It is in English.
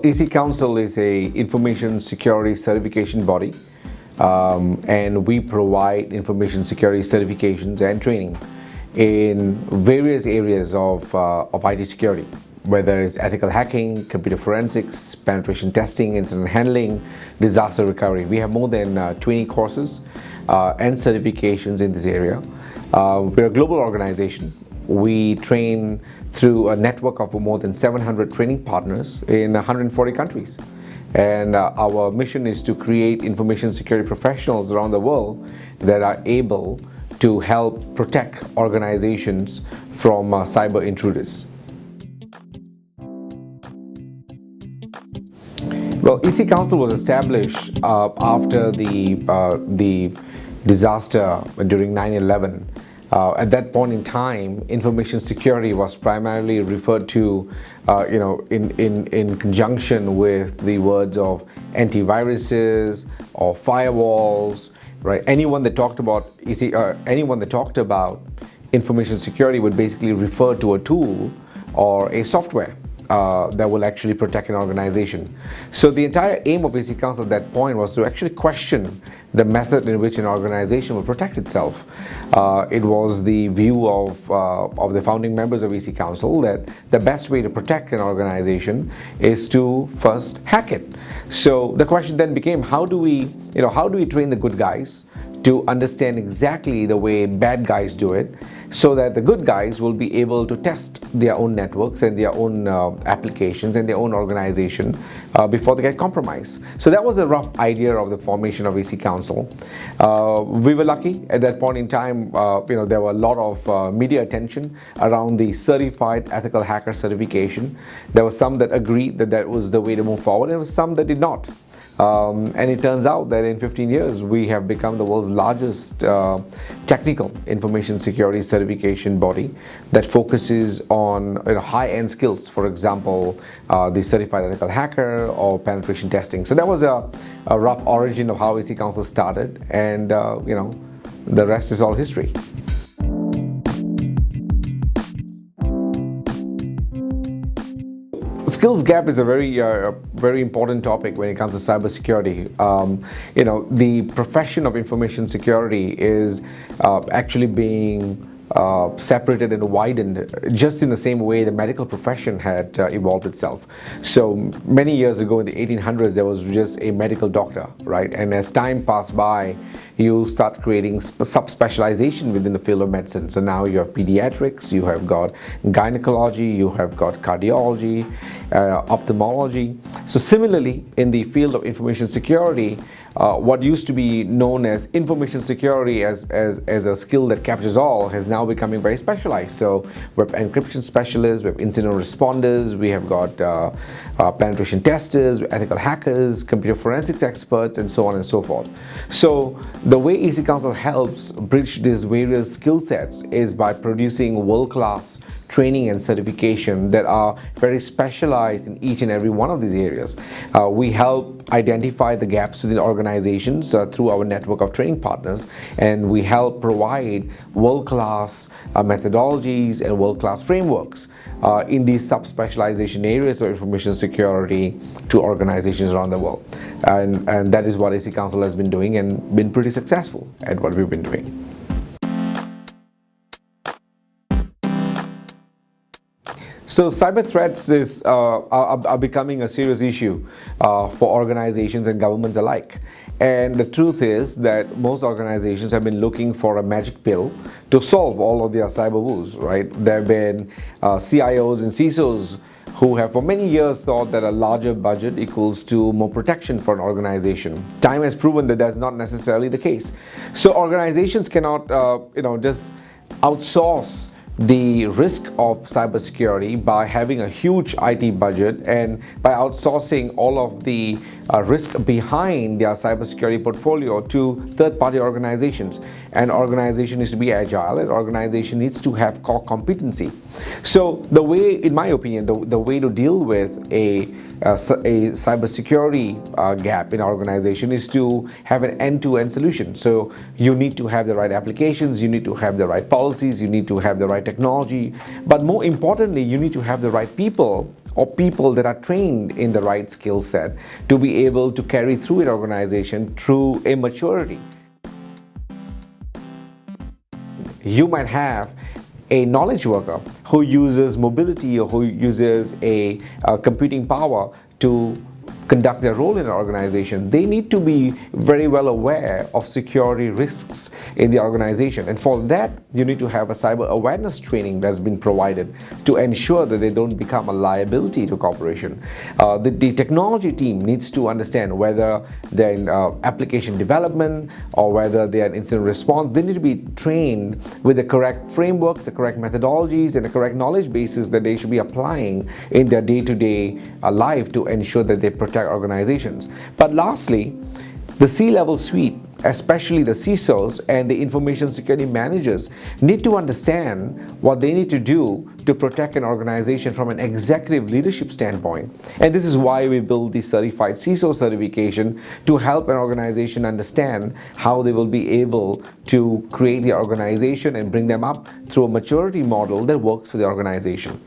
ECCouncil is a information security certification body, and we provide information security certifications and training in various areas of IT security, whether it's ethical hacking, computer forensics, penetration testing, incident handling, disaster recovery. We have more than 20 courses and certifications in this area. We're a global organization. We train through a network of more than 700 training partners in 140 countries. And our mission is to create information security professionals around the world that are able to help protect organizations from cyber intruders. Well, ECCouncil was established after the disaster during 9/11. At that point in time, information security was primarily referred to, in conjunction with the words of antiviruses or firewalls, right? Anyone that talked about information security would basically refer to a tool or a software that will actually protect an organization. So the entire aim of ECCouncil at that point was to actually question the method in which an organization will protect itself. It was the view of the founding members of ECCouncil that the best way to protect an organization is to first hack it. So the question then became, how do we train the good guys to understand exactly the way bad guys do it, so that the good guys will be able to test their own networks and their own applications and their own organization before they get compromised. So that was a rough idea of the formation of ECCouncil. We were lucky at that point in time. There were a lot of media attention around the certified ethical hacker certification. There were some that agreed that that was the way to move forward, and there were some that did not. And it turns out that in 15 years, we have become the world's largest technical information security certification body that focuses on high-end skills. For example, the certified ethical hacker or penetration testing. So that was a rough origin of how ECCouncil started, and the rest is all history. Skills gap is a very important topic when it comes to cybersecurity. The profession of information security is actually being separated and widened just in the same way the medical profession had evolved itself. So many years ago in the 1800s, there was just a medical doctor, right? And as time passed by, you start creating subspecialization within the field of medicine. So now you have pediatrics, you have got gynecology, you have got cardiology, ophthalmology. So similarly, in the field of information security, what used to be known as information security as a skill that captures all has now becoming very specialized. So we have encryption specialists, we have incident responders, we have got penetration testers, ethical hackers, computer forensics experts, and so on and so forth. So the way ECCouncil helps bridge these various skill sets is by producing world-class training and certification that are very specialized in each and every one of these areas. We help identify the gaps within organizations through our network of training partners, and we help provide world-class methodologies and world-class frameworks in these sub-specialization areas of information security to organizations around the world. And that is what ECCouncil has been doing and been pretty successful at what we've been doing. So cyber threats are becoming a serious issue for organizations and governments alike. And the truth is that most organizations have been looking for a magic pill to solve all of their cyber woes, right? There have been CIOs and CISOs who have for many years thought that a larger budget equals to more protection for an organization. Time has proven that that's not necessarily the case. So organizations cannot just outsource the risk of cybersecurity by having a huge IT budget and by outsourcing all of the risk behind their cybersecurity portfolio to third-party organizations. An organization needs to be agile, an organization needs to have core competency. So the way, in my opinion, the way to deal with a cybersecurity gap in our organization is to have an end-to-end solution. So you need to have the right applications, you need to have the right policies, you need to have the right technology, but more importantly, you need to have the right people or people that are trained in the right skill set to be able to carry through an organization through a maturity. You might have a knowledge worker who uses mobility or who uses a computing power to conduct their role in an organization. They need to be very well aware of security risks in the organization, and for that you need to have a cyber awareness training that's been provided to ensure that they don't become a liability to corporation. The technology team needs to understand whether they're in application development or whether they're in incident response. They need to be trained with the correct frameworks, the correct methodologies, and the correct knowledge bases that they should be applying in their day-to-day life to ensure that they protect organizations. But lastly, the C-level suite, especially the CISOs and the information security managers, need to understand what they need to do to protect an organization from an executive leadership standpoint. And this is why we build the certified CISO certification, to help an organization understand how they will be able to create the organization and bring them up through a maturity model that works for the organization.